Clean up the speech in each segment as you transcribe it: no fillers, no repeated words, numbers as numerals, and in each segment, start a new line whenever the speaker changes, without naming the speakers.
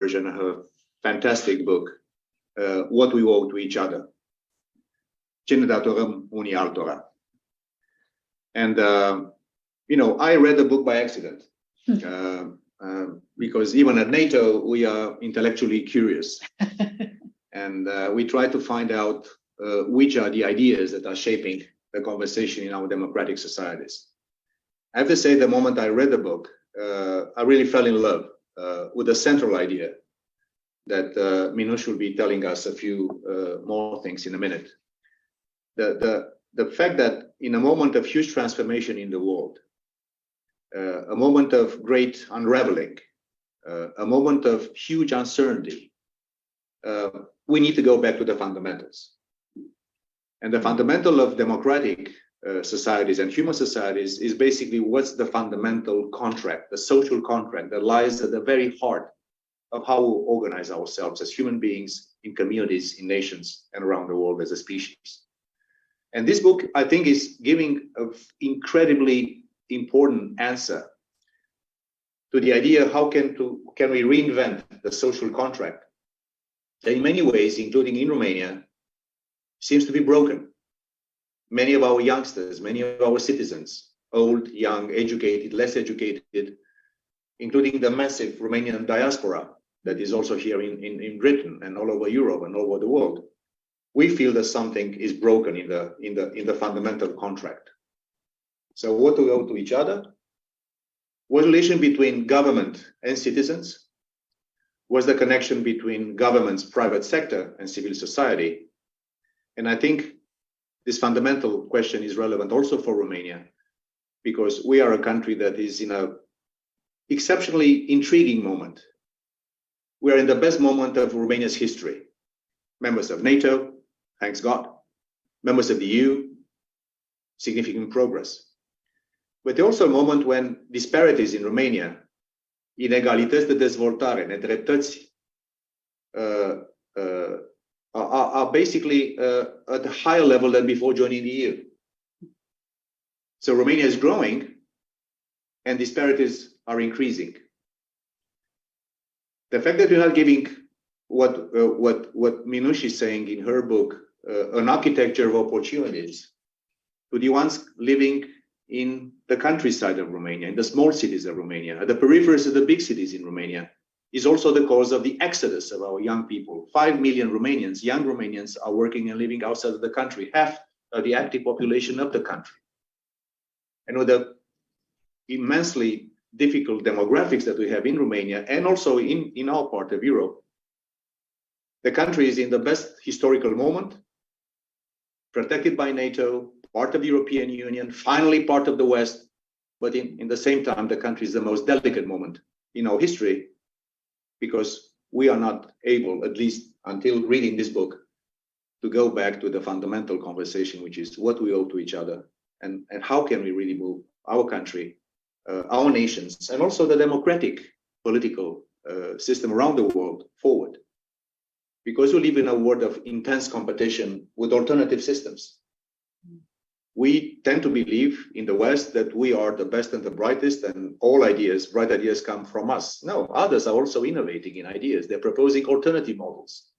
version, her fantastic book, What We Owe to Each Other. Ce ne datorăm unii altora. And, I read the book by accident. Because even at NATO, we are intellectually curious. And we try to find out which are the ideas that are shaping the conversation in our democratic societies. I have to say, the moment I read the book, I really fell in love with the central idea that Minouche will be telling us a few more things in a minute. The fact that in a moment of huge transformation in the world, a moment of great unraveling, a moment of huge uncertainty, we need to go back to the fundamentals. And the fundamental of democratic societies and human societies is basically what's the fundamental contract, the social contract that lies at the very heart of how we organize ourselves as human beings in communities, in nations, and around the world as a species. And this book, I think, is giving an incredibly important answer to the idea how can we reinvent the social contract that in many ways, including in Romania, seems to be broken. Many of our youngsters, many of our citizens, old, young, educated, less educated, including the massive Romanian diaspora that is also here in Britain and all over Europe and all over the world, we feel that something is broken in the fundamental contract. So what do we owe to each other? What relation between government and citizens? Was the connection between government's private sector and civil society? And I think this fundamental question is relevant also for Romania, because we are a country that is in an exceptionally intriguing moment. We are in the best moment of Romania's history. Members of NATO, thanks God. Members of the EU, significant progress. But also a moment when disparities in Romania, inegalități de dezvoltare, nedreptăți, are basically at a higher level than before joining the EU. So Romania is growing and disparities are increasing. The fact that we're not giving what Minouche is saying in her book, an architecture of opportunities to the ones living in the countryside of Romania, in the small cities of Romania, at the peripheries of the big cities in Romania, is also the cause of the exodus of our young people. 5 million Romanians, young Romanians, are working and living outside of the country, half of the active population of the country. And with the immensely difficult demographics that we have in Romania and also in our part of Europe, the country is in the best historical moment, protected by NATO, part of the European Union, finally part of the West, but in the same time, the country is the most delicate moment in our history, because we are not able, at least until reading this book, to go back to the fundamental conversation, which is what we owe to each other and how can we really move our country, our nations, and also the democratic political system around the world forward. Because we live in a world of intense competition with alternative systems. We tend to believe in the West that we are the best and the brightest, and all ideas, bright ideas, come from us. No, others are also innovating in ideas. They're proposing alternative models,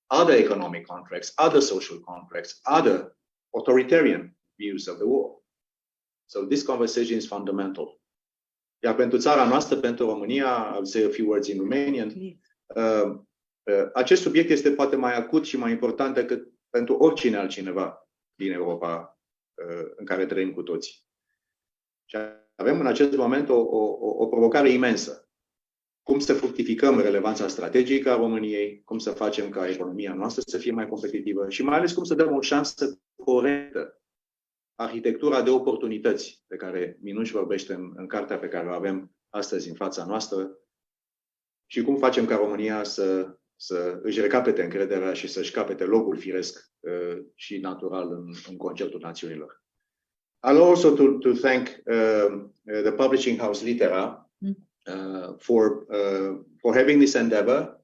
other economic contracts, other social contracts, other authoritarian views of the world. So this conversation is fundamental. Iar pentru țara noastră, pentru România, I'll say a few words in Romanian. Acest subiect este poate mai acut și mai important decât pentru oricine altcineva din Europa în care trăim cu toții. Și avem în acest moment o provocare imensă. Cum să fructificăm relevanța strategică a României, cum să facem ca economia noastră să fie mai competitivă și mai ales cum să dăm o șansă corectă arhitectura de oportunități de care Minouche vorbește în cartea pe care o avem astăzi în fața noastră și cum facem ca România să își recapete încrederea și să-și capete locul firesc și natural în concertul națiunilor. I'll also to thank the publishing house Litera for having this endeavor.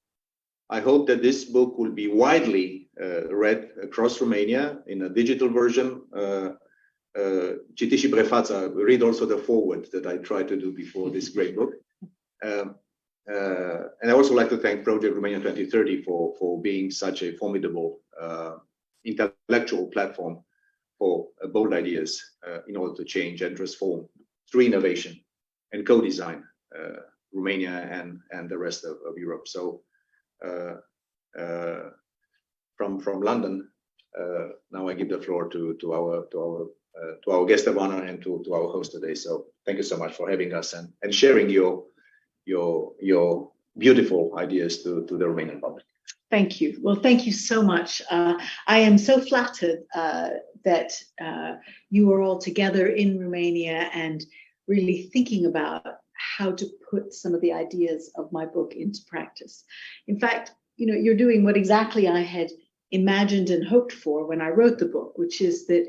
I hope that this book will be widely read across Romania in a digital version. Citiți și prefața, read also the foreword that I tried to do before this great book. And I also like to thank Project Romania 2030 for being such a formidable intellectual platform for bold ideas in order to change and transform through innovation and co-design Romania and the rest of Europe. So from London, now I give the floor to our guest of honor and to our host today. So thank you so much for having us and sharing your beautiful ideas to the Romanian public.
Thank you. Well, thank you so much. I am so flattered that you are all together in Romania and really thinking about how to put some of the ideas of my book into practice. In fact, you're doing what exactly I had imagined and hoped for when I wrote the book, which is that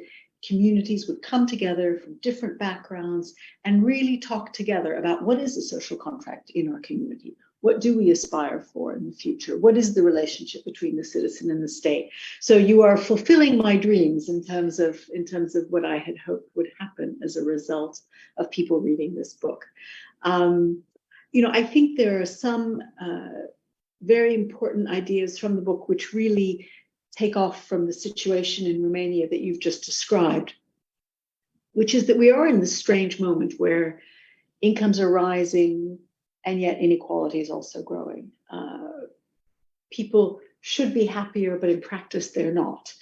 communities would come together from different backgrounds and really talk together about what is a social contract in our community. What do we aspire for in the future? What is the relationship between the citizen and the state? So you are fulfilling my dreams in terms of what I had hoped would happen as a result of people reading this book. I think there are some very important ideas from the book which really take off from the situation in Romania that you've just described, which is that we are in this strange moment where incomes are rising and yet inequality is also growing. People should be happier, but in practice they're not.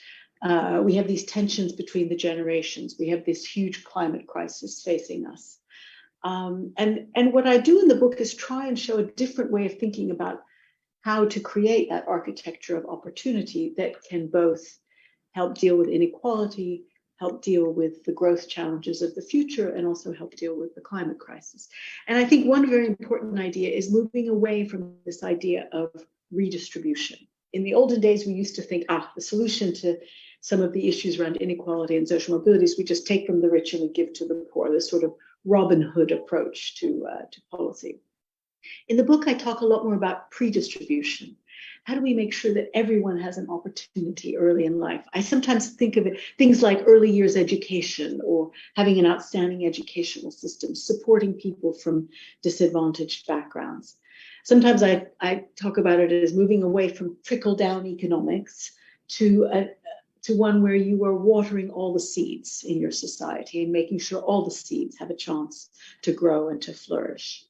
We have these tensions between the generations. We have this huge climate crisis facing us. And what I do in the book is try and show a different way of thinking about how to create that architecture of opportunity that can both help deal with inequality, help deal with the growth challenges of the future, and also help deal with the climate crisis. And I think one very important idea is moving away from this idea of redistribution. In the olden days, we used to think, the solution to some of the issues around inequality and social mobility is we just take from the rich and we give to the poor, this sort of Robin Hood approach to policy. In the book, I talk a lot more about pre-distribution. How do we make sure that everyone has an opportunity early in life? I sometimes think of it, things like early years education or having an outstanding educational system, supporting people from disadvantaged backgrounds. Sometimes I talk about it as moving away from trickle-down economics to one where you are watering all the seeds in your society and making sure all the seeds have a chance to grow and to flourish.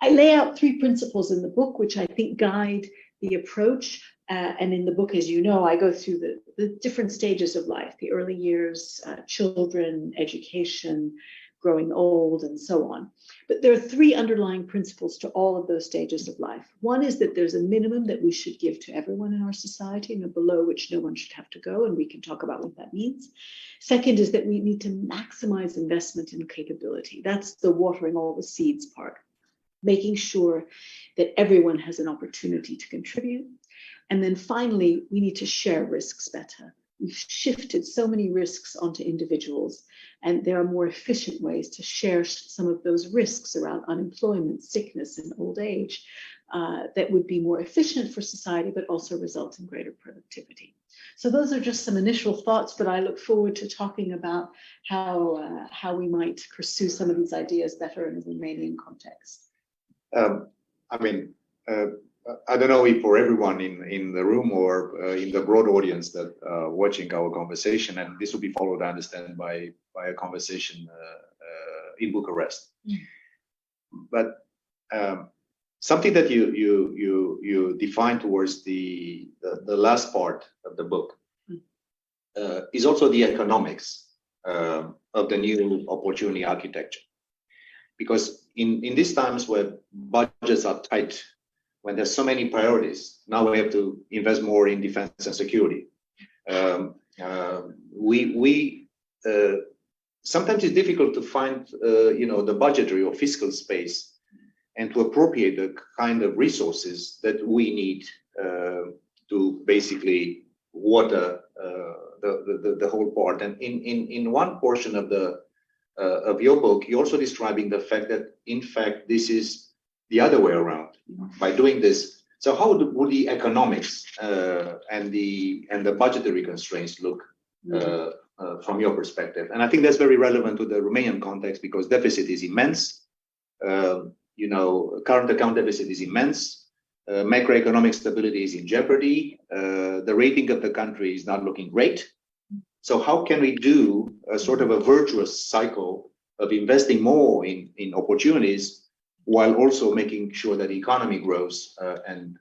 I lay out 3 principles in the book, which I think guide the approach. And in the book, as you know, I go through the different stages of life, the early years, children, education, growing old, and so on. But there are 3 underlying principles to all of those stages of life. One is that there's a minimum that we should give to everyone in our society, and below which no one should have to go, and we can talk about what that means. Second is that we need to maximize investment in capability. That's the watering all the seeds part, making sure that everyone has an opportunity to contribute. And then finally, we need to share risks better. We've shifted so many risks onto individuals, and there are more efficient ways to share some of those risks around unemployment, sickness, and old age that would be more efficient for society, but also result in greater productivity. So those are just some initial thoughts, but I look forward to talking about how we might pursue some of these ideas better in the Romanian context.
I don't know if for everyone in the room or in the broad audience that watching our conversation, and this will be followed, I understand, by a conversation in Bucharest. But something that you define towards the last part of the book is also the economics of the new opportunity architecture. Because in these times where budgets are tight, when there's so many priorities, now we have to invest more in defense and security. Sometimes it's difficult to find, the budgetary or fiscal space and to appropriate the kind of resources that we need to basically water the whole part. And in one portion of your book, you're also describing the fact that, in fact, this is the other way around. By doing this, so how would the economics and the budgetary constraints look from your perspective? And I think that's very relevant to the Romanian context because deficit is immense. current account deficit is immense. Macroeconomic stability is in jeopardy. The rating of the country is not looking great. So how can we do a sort of a virtuous cycle of investing more in opportunities while also making sure that the economy grows and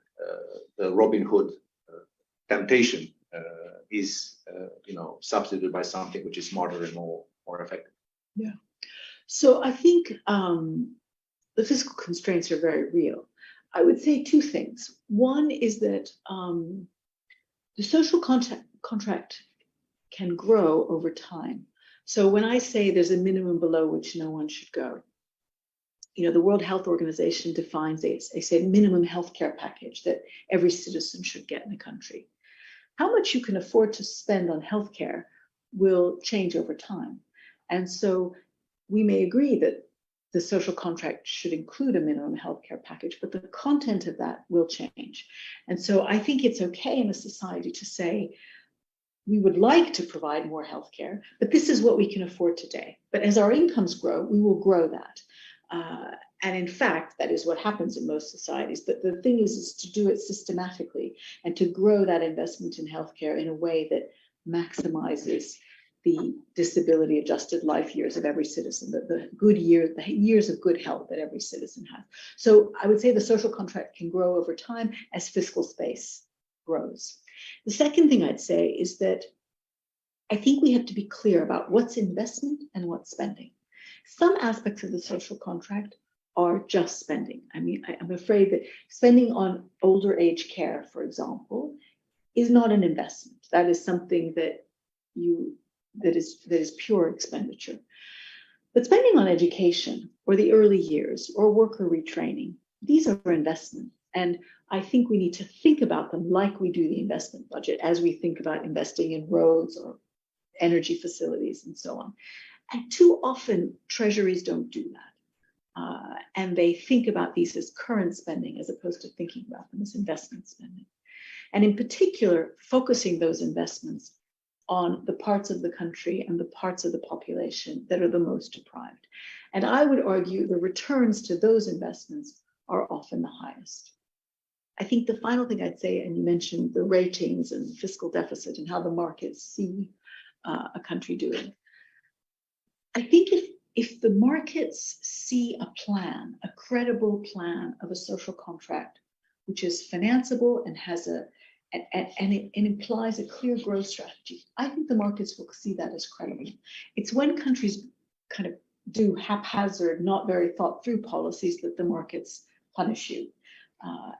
the Robin Hood temptation is substituted by something which is smarter and more effective?
Yeah. So I think the fiscal constraints are very real. I would say two things. One is that the social contract can grow over time. So when I say there's a minimum below which no one should go, the World Health Organization defines a minimum healthcare package that every citizen should get in a country. How much you can afford to spend on healthcare will change over time. And so we may agree that the social contract should include a minimum healthcare package, but the content of that will change. And so I think it's okay in a society to say, we would like to provide more healthcare, but this is what we can afford today. But as our incomes grow, we will grow that. And in fact, that is what happens in most societies. But the thing is to do it systematically and to grow that investment in healthcare in a way that maximizes the disability adjusted life years of every citizen, the years of good health that every citizen has. So I would say the social contract can grow over time as fiscal space grows. The second thing I'd say is that I think we have to be clear about what's investment and what's spending. Some aspects of the social contract are just spending. I mean, I'm afraid that spending on older age care, for example, is not an investment. That is something that is pure expenditure. But spending on education or the early years or worker retraining, these are investments. And I think we need to think about them like we do the investment budget as we think about investing in roads or energy facilities and so on. And too often, treasuries don't do that. And they think about these as current spending as opposed to thinking about them as investment spending. And in particular, focusing those investments on the parts of the country and the parts of the population that are the most deprived. And I would argue the returns to those investments are often the highest. I think the final thing I'd say, and you mentioned the ratings and fiscal deficit and how the markets see a country doing. I think if the markets see a plan, a credible plan of a social contract, which is financeable and has it implies a clear growth strategy, I think the markets will see that as credible. It's when countries kind of do haphazard, not very thought through policies that the markets punish you.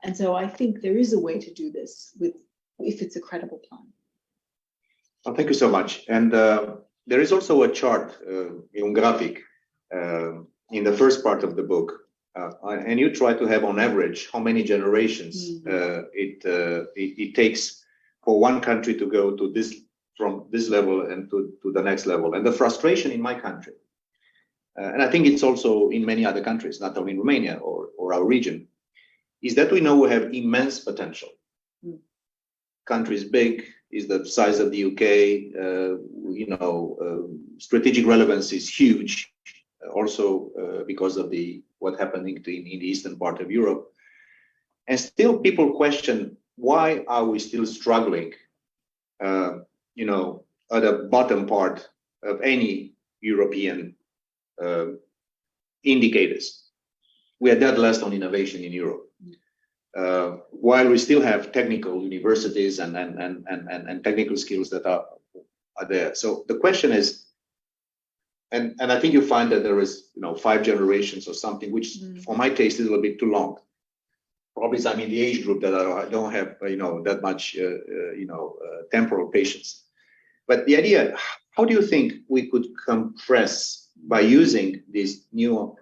And so I think there is a way to do this if it's a credible plan.
Well, thank you so much. And there is also a chart, un graphic, in the first part of the book. And you try to have on average how many generations it takes for one country to go to this, from this level and to the next level. And the frustration in my country, and I think it's also in many other countries, not only in Romania or our region, is that we know we have immense potential. Country is big, is the size of the UK, strategic relevance is huge, also because of what happened in the eastern part of Europe. And still people question, why are we still struggling, at the bottom part of any European indicators? We are dead last on innovation in Europe. While we still have technical universities and technical skills that are there. So the question is, and I think you find that there is 5 generations or something, which for my taste is a little bit too long. Probably I'm in the age group that I don't have that much temporal patience. But the idea, how do you think we could compress by using these new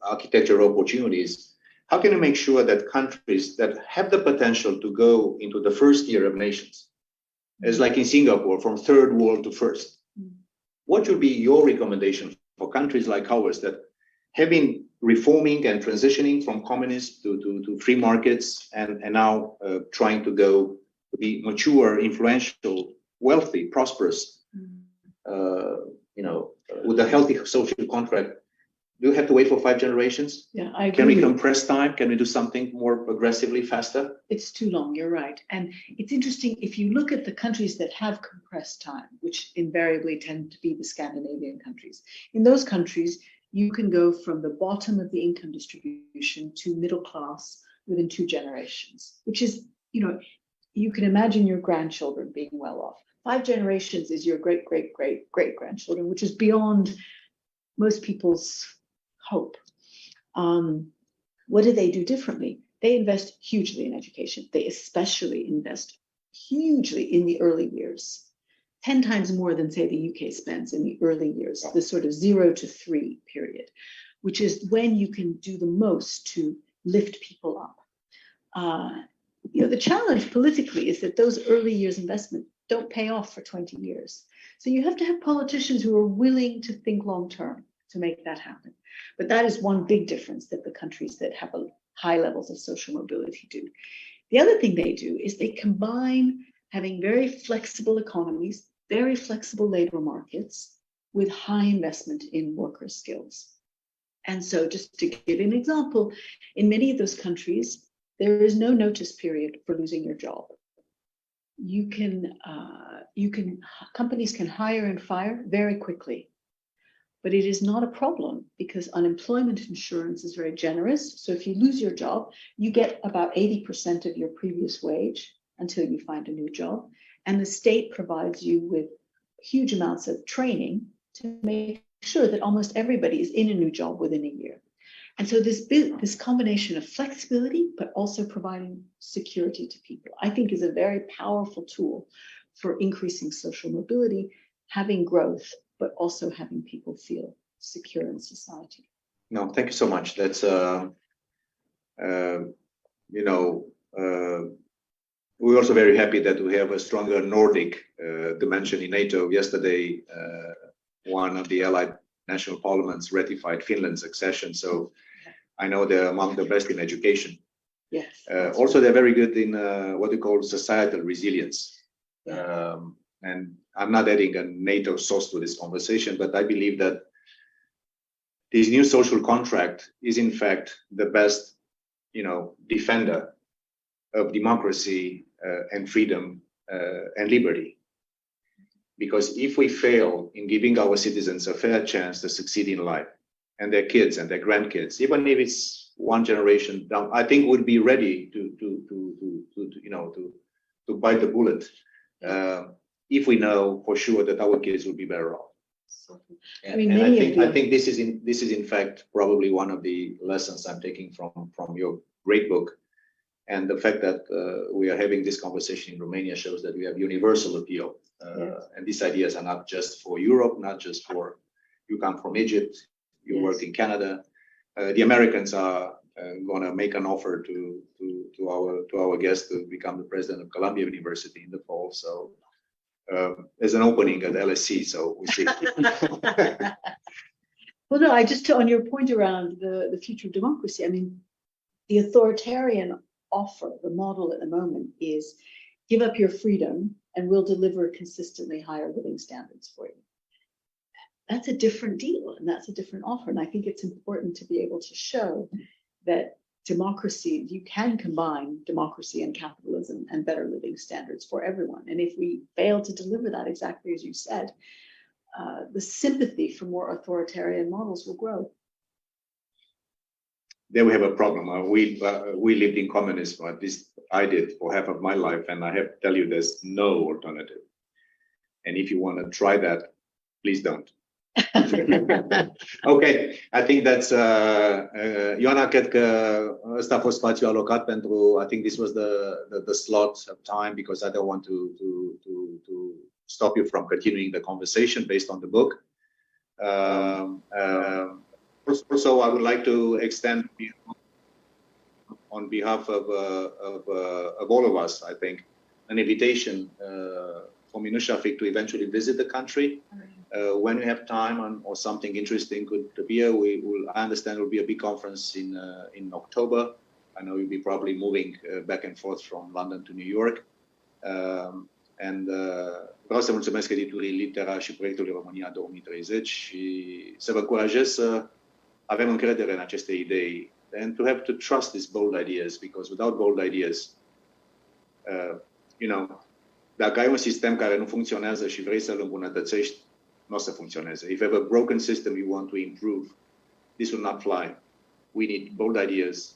architectural opportunities? How can we make sure that countries that have the potential to go into the first tier of nations, as like in Singapore, from third world to first, what would be your recommendation for countries like ours that have been reforming and transitioning from communist to free markets and now trying to go to be mature, influential, wealthy, prosperous, with a healthy social contract? Do you have to wait for 5 generations?
Yeah, I agree.
Can we compress time? Can we do something more aggressively, faster?
It's too long, you're right. And it's interesting, if you look at the countries that have compressed time, which invariably tend to be the Scandinavian countries, in those countries, you can go from the bottom of the income distribution to middle class within 2 generations, which is, you can imagine your grandchildren being well off. 5 generations is your great, great, great, great grandchildren, which is beyond most people's hope. What do they do differently? They invest hugely in education. They especially invest hugely in the early years, 10 times more than, say, the UK spends in the early years, the sort of 0 to 3 period, which is when you can do the most to lift people up. The challenge politically is that those early years investment don't pay off for 20 years. So you have to have politicians who are willing to think long term to make that happen. But that is one big difference that the countries that have high levels of social mobility do. The other thing they do is they combine having very flexible economies, very flexible labor markets with high investment in worker skills. And so just to give an example, in many of those countries, there is no notice period for losing your job. Companies can hire and fire very quickly. But it is not a problem because unemployment insurance is very generous. So if you lose your job, you get about 80% of your previous wage until you find a new job. And the state provides you with huge amounts of training to make sure that almost everybody is in a new job within a year. And so this combination of flexibility, but also providing security to people, I think is a very powerful tool for increasing social mobility, having growth, but also having people feel secure in society.
No, thank you so much. That's, we're also very happy that we have a stronger Nordic dimension in NATO. Yesterday, one of the allied national parliaments ratified Finland's accession. So I know they're among the best in education.
Yes.
Also, they're very good in what we call societal resilience.
Yeah.
And I'm not adding a NATO sauce to this conversation, but I believe that this new social contract is in fact the best, defender of democracy and freedom and liberty. Because if we fail in giving our citizens a fair chance to succeed in life, and their kids and their grandkids, even if it's one generation down, I think we'd be ready to bite the bullet. If we know for sure that our kids will be better off.
I mean,
I think this is in fact probably one of the lessons I'm taking from your great book, and the fact that we are having this conversation in Romania shows that we have universal appeal, and these ideas are not just for Europe, not just for you come from Egypt, you work in Canada. The Americans are going to make an offer to our guest to become the president of Columbia University in the fall. So. There's an opening at LSE, so we'll see.
Well, no, on your point around the future of democracy, I mean, the authoritarian offer, the model at the moment is give up your freedom and we'll deliver consistently higher living standards for you. That's a different deal and that's a different offer. And I think it's important to be able to show that democracy, you can combine democracy and capitalism and better living standards for everyone. And if we fail to deliver that exactly as you said, the sympathy for more authoritarian models will grow.
There we have a problem. We lived in communism, at least I did for half of my life, and I have to tell you there's no alternative. And if you want to try that, please don't. Ok, I think that's Ioana, cred că ăsta a fost spațiul alocat pentru, I think this was the slot of time because I don't want to stop you from continuing the conversation based on the book. Also, I would like to extend on behalf of all of us, I think, an invitation for Minouche Shafik to eventually visit the country. When we have time or something interesting could be here, I understand it will be a big conference in October. I know you'll be probably moving back and forth from London to New York. And vreau să mulțumesc editurii Litera și proiectului România 2030 și să vă încurajez să avem încredere în aceste idei, and to have to trust these bold ideas, because without bold ideas, dacă ai un sistem care nu funcționează și vrei să-l îmbunătățești, nu o să funcționeze. If you have a broken system you want to improve, this will not fly. We need bold ideas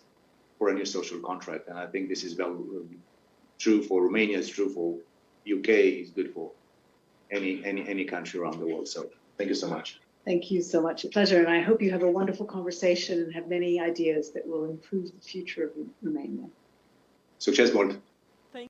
for a new social contract, and I think this is true for Romania, it's true for UK, it's good for any country around the world. So thank you so much.
Thank you so much. A pleasure. And I hope you have a wonderful conversation and have many ideas that will improve the future of Romania.
Succes mult!